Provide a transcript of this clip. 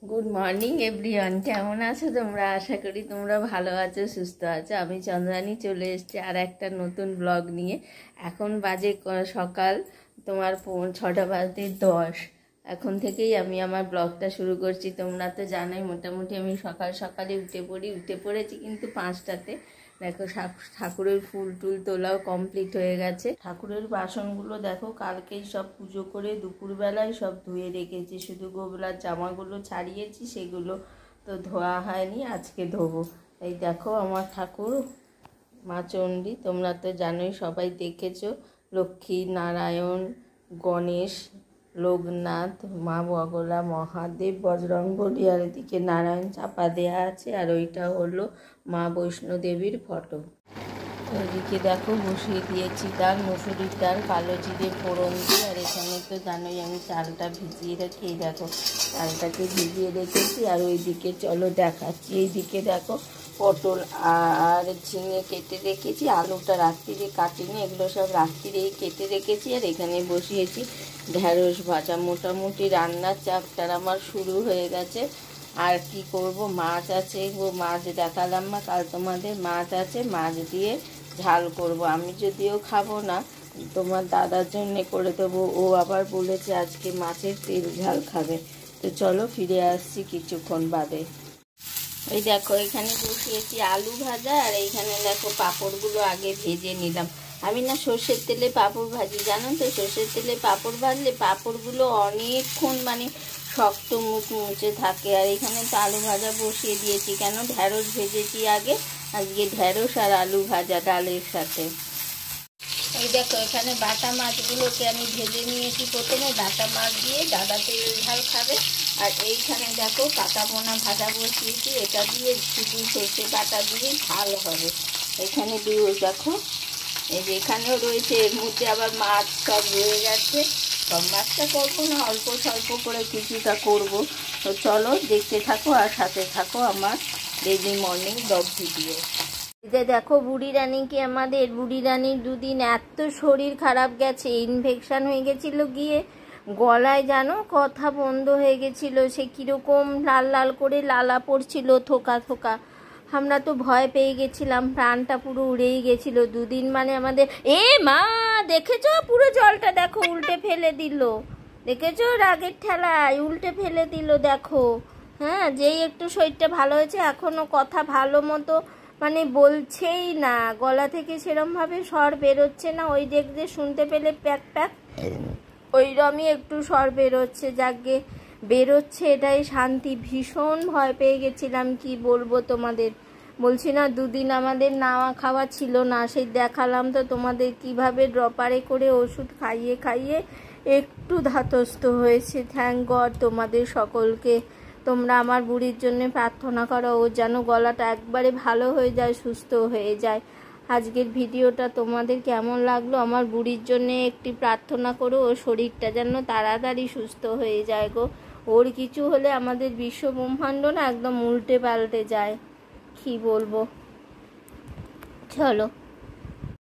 Good morning everyone, কেমন আছো তোমরা? আশা করি তোমরা ভালো আছো, সুস্থ আছো। আমি চন্দ্রানী চলে এসেছি আর একটা নতুন ব্লগ নিয়ে। এখন বাজে সকাল তোমার 6:10। এখন থেকেই আমি আমার ব্লগটা শুরু করছি। তোমরা তো জানোই মোটামুটি আমি সকাল সকালে উঠে পড়েছি কিন্তু 5টাতে। দেখো ঠাকুরের ফুল টুল তোলাও কমপ্লিট হয়ে গেছে। ঠাকুরের বাসনগুলো দেখো কালকেই সব পুজো করে দুপুরবেলায় সব ধুয়ে রেখেছি, শুধু গোবলার জামাগুলো ছাড়িয়েছি, সেগুলো তো ধোয়া হয়নি, আজকে ধোবো। এই দেখো আমার ঠাকুর মা চণ্ডী, তোমরা তো জানোই, সবাই দেখেছো। লক্ষ্মী নারায়ণ, গণেশ, লোকনাথ, মা বগলা, মহাদেব, বজরংবলী, আর এদিকে নারায়ণ চাপা দেয়া আছে। আর ওইটা হলো মা বৈষ্ণোদেবীর ফটো। ওইদিকে দেখো বসিয়ে দিয়েছি ডাল, মুসুরির ডাল, কালো জিরে ফোড়ন দিয়ে। আর এখানে তো জানোই আমি চালটা ভিজিয়ে রাখি। এই দেখো চালটাকে ভিজিয়ে রেখেছি। আর ওইদিকে চলো দেখাচ্ছি, এইদিকে দেখো পটল আর ঝিঙে কেটে রেখেছি। আলুটা রাত্রিরে কাটিনি, এগুলো সব রাত্রিরেই কেটে রেখেছি। আর এখানে বসিয়েছি ঢেঁড়স ভাজা। মোটামুটি রান্নার চাপটার আমার শুরু হয়ে গেছে। আর কি করব, মাছ আছে, মাছ দেখালাম না কাল তোমাদের। মাছ আছে, মাছ দিয়ে ঝাল করব। আমি যদিও খাবো না, তোমার দাদার জন্যে করে দেবো। ও আবার বলেছে আজকে মাছের তেল ঝাল খাবে। তো চলো ফিরে আসছি কিছুক্ষণ বাদে। ওই দেখো এখানে বসিয়েছি আলু ভাজা। আর এইখানে দেখো পাঁপড়গুলো আগে ভেজে নিলাম। আমি না সর্ষের তেলে পাঁপড় ভাজি, জানো তো। সর্ষের তেলে পাঁপড় ভাজলে পাঁপড়গুলো অনেকক্ষণ শক্ত মুচমুচে থাকে। আর এখানে তো আলু ভাজা বসিয়ে দিয়েছি, কেন ঢ্যাঁড়স ভেজেছি আগে। আজকে ঢ্যাঁড়স আর আলু ভাজা ডালের সাথে। এই দেখো এখানে বাটা মাছগুলোকে আমি ভেজে নিয়েছি প্রথমে। বাটা মাছ দিয়ে দাদা তেল ঝাল খাবে। আর এইখানে দেখো কাঁচা পোনা ভাজা বসিয়েছি, এটা দিয়ে শুধু সর্ষে বাটা দিয়ে ঝাল হবে। এখানে দেখো এই যে এখানেও রয়েছে, এর মধ্যে আবার মাছ সব রয়ে গেছে। সব মাছটা করবো না, অল্প স্বল্প করে কিছুটা করব। তো চলো দেখতে থাকো আর সাথে থাকো আমার ডেইলি মর্নিং ব্লগ ভিডিও। যে দেখো বুড়ি রানীকে, আমাদের বুড়ি রানীর দুদিন এত শরীর খারাপ গেছে, ইনফেকশান হয়ে গেছিলো গিয়ে গলায়, জানো, কথা বন্ধ হয়ে গেছিলো। সে কীরকম লাল লাল করে লালা পড়ছিল, থোকা থোকা। আমরা তো ভয় পেয়ে গেছিলাম, প্রাণটা পুরো উড়েই গেছিলো দুদিন। আমাদের মা দেখেছো, পুরো জলটা দেখো উল্টে ফেলে দিল। দেখেছো রাগের ঠেলায় উল্টে ফেলে দিল দেখো। হ্যাঁ, যেই একটু শরীরটা ভালো হয়েছে এখনও কথা ভালো মতো বলছেই না, গলা থেকে সেরমভাবে স্বর বেরোচ্ছে না। ওই দেখতে শুনতে পেলে প্যাক প্যাক ওইরমই একটু স্বর বেরোচ্ছে। যাকে বেরোচ্ছে এটাই শান্তি। ভীষণ ভয় পেয়ে গেছিলাম, কি বলবো তোমাদের। বলছি না দুদিন আমাদের নাওয়া খাওয়া ছিল না। সেই দেখালাম তো তোমাদের কিভাবে ড্রপারে করে ওষুধ খাইয়ে খাইয়ে একটু ধাতস্থ হয়েছে। থ্যাংক গড তোমাদের সকলকে। তোমরা আমার বুড়ির জন্য প্রার্থনা করো, ও যেন গলাটা একবারে ভালো হয়ে যায়, সুস্থ হয়ে যায়। আজকের ভিডিওটা তোমাদের কেমন লাগলো? আমার বুড়ির জন্য একটি প্রার্থনা করো, ও শরীরটা যেন তাড়াতাড়ি সুস্থ হয়ে যায় গো। ওর কিছু হলে আমাদের বিশ্ব ব্রহ্মাণ্ড না একদম উল্টে পাল্টে যায়, কি বলবো। চলো।